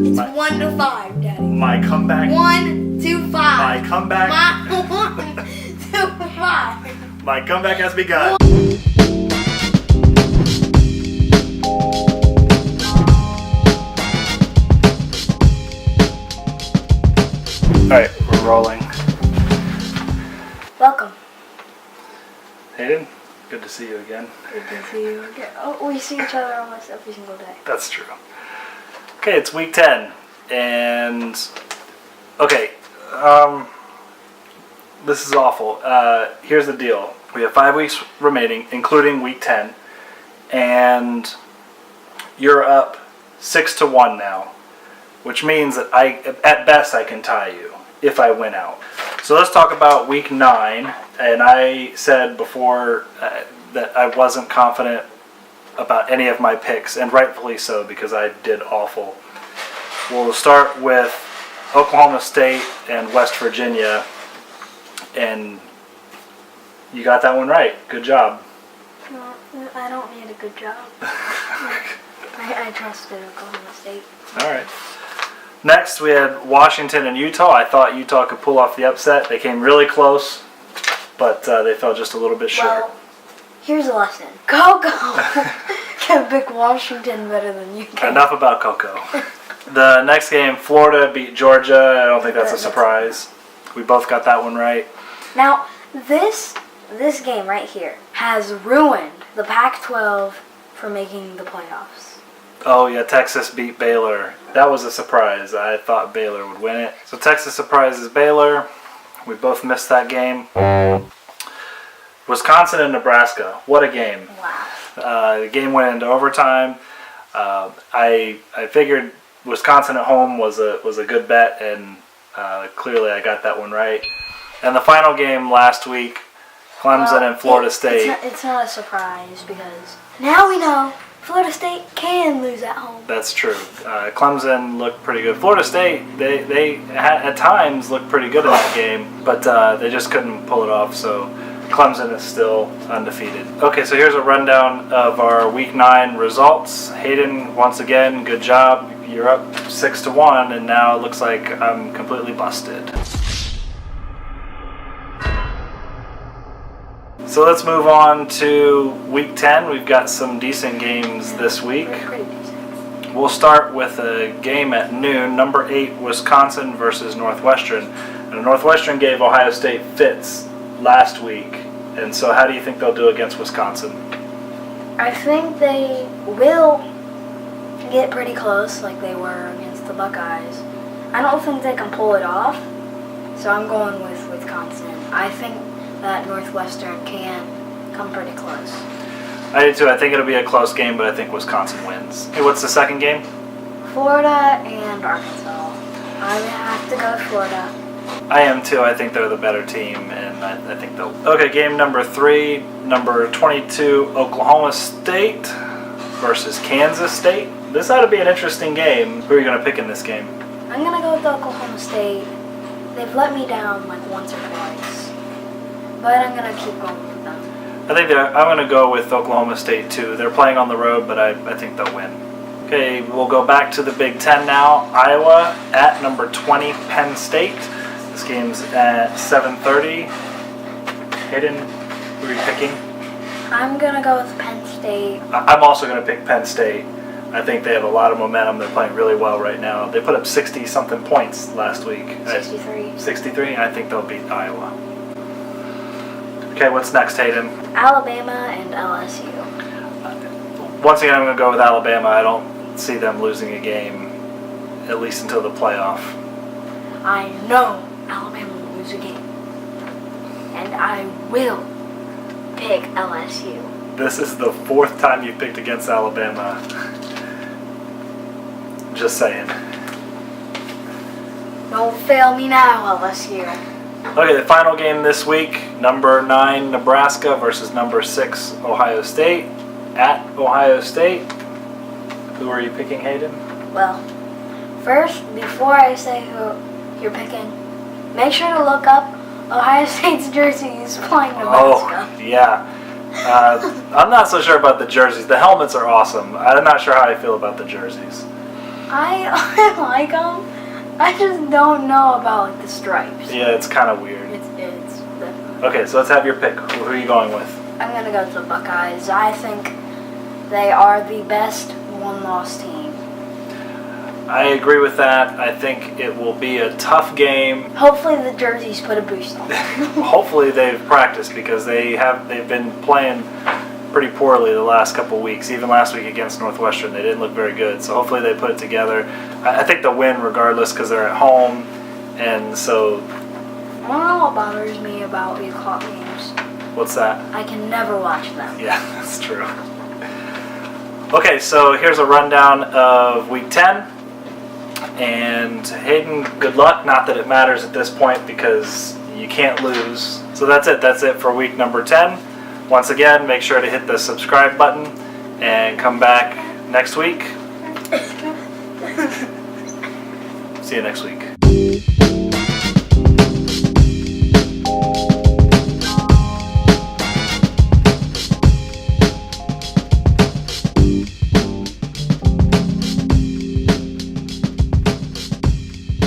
It's My- 1 to 5, Daddy. My comeback. 1 to 5. My comeback. My 1 to 5. My comeback has begun. Alright, we're rolling. Welcome. Hayden, good to see you again. Good to see you again. Oh, we see each other almost every single day. That's true. Okay, it's week 10. And, okay, this is awful. Here's the deal. We have 5 weeks remaining, including week 10. And you're up 6-1 now. Which means that at best, I can tie you if I win out. So let's talk about week 9. And I said before that I wasn't confident about any of my picks, and rightfully so because I did awful. We'll start with Oklahoma State and West Virginia, and you got that one right. Good job. No, I don't need a good job. I trusted Oklahoma State. All right. Next, we had Washington and Utah. I thought Utah could pull off the upset. They came really close, but they fell just a little bit short. Well, here's a lesson. Go! Can pick Washington better than you can. Enough about Coco. The next game, Florida beat Georgia. I don't think that's a surprise. We both got that one right. Now, this game right here has ruined the Pac-12 for making the playoffs. Oh, yeah, Texas beat Baylor. That was a surprise. I thought Baylor would win it. So Texas surprises Baylor. We both missed that game. Wisconsin and Nebraska. What a game. Wow. The game went into overtime. I figured Wisconsin at home was a good bet, and clearly I got that one right. And the final game last week, Clemson and Florida State. It's not a surprise because now we know Florida State can lose at home. That's true. Clemson looked pretty good. Florida State, they at times looked pretty good in that game, but they just couldn't pull it off, so Clemson is still undefeated. Okay, so here's a rundown of our Week 9 results. Hayden, once again, good job. You're up 6-1, and now it looks like I'm completely busted. So let's move on to Week 10. We've got some decent games this week. Pretty decent. We'll start with a game at noon. Number 8, Wisconsin versus Northwestern. And Northwestern gave Ohio State fits last week. And so how do you think they'll do against Wisconsin? I think they will get pretty close like they were against the Buckeyes. I don't think they can pull it off, so I'm going with Wisconsin. I think that Northwestern can come pretty close. I do too. I think it'll be a close game, but I think Wisconsin wins. Hey, what's the second game? Florida and Arkansas. I'm going to have to go with Florida. I am too. I think they're the better team, and I think they'll... Okay, game number 3, number 22, Oklahoma State versus Kansas State. This ought to be an interesting game. Who are you going to pick in this game? I'm going to go with Oklahoma State. They've let me down like once or twice, but I'm going to keep going with them. I'm going to go with Oklahoma State too. They're playing on the road, but I think they'll win. Okay, we'll go back to the Big Ten now. Iowa at number 20, Penn State. This game's at 7:30. Hayden, who are you picking? I'm going to go with Penn State. I'm also going to pick Penn State. I think they have a lot of momentum. They're playing really well right now. They put up 60-something points last week. 63. 63? I think they'll beat Iowa. Okay, what's next, Hayden? Alabama and LSU. Once again, I'm going to go with Alabama. I don't see them losing a game, at least until the playoff. I know Alabama will lose a game. And I will pick LSU. This is the 4th time you've picked against Alabama. Just saying. Don't fail me now, LSU. Okay, the final game this week, number 9, Nebraska versus number 6, Ohio State. At Ohio State. Who are you picking, Hayden? Well, first, before I say who you're picking, make sure to look up Ohio State's jerseys playing Nebraska. Oh, yeah. I'm not so sure about the jerseys. The helmets are awesome. I'm not sure how I feel about the jerseys. I like them. I just don't know about like the stripes. Yeah, it's kind of weird. It's definitely. Okay, so let's have your pick. Who are you going with? I'm gonna go to the Buckeyes. I think they are the best one-loss team. I agree with that. I think it will be a tough game. Hopefully the jerseys put a boost on. Hopefully they've practiced because they've been playing pretty poorly the last couple weeks. Even last week against Northwestern, they didn't look very good. So hopefully they put it together. I think they'll win regardless because they're at home, and so. I don't know what bothers me about 8 o'clock games. What's that? I can never watch them. Yeah, that's true. Okay, so here's a rundown of Week 10. And Hayden, good luck. Not that it matters at this point because you can't lose. So that's it. That's it for week number 10. Once again, make sure to hit the subscribe button and come back next week. See you next week.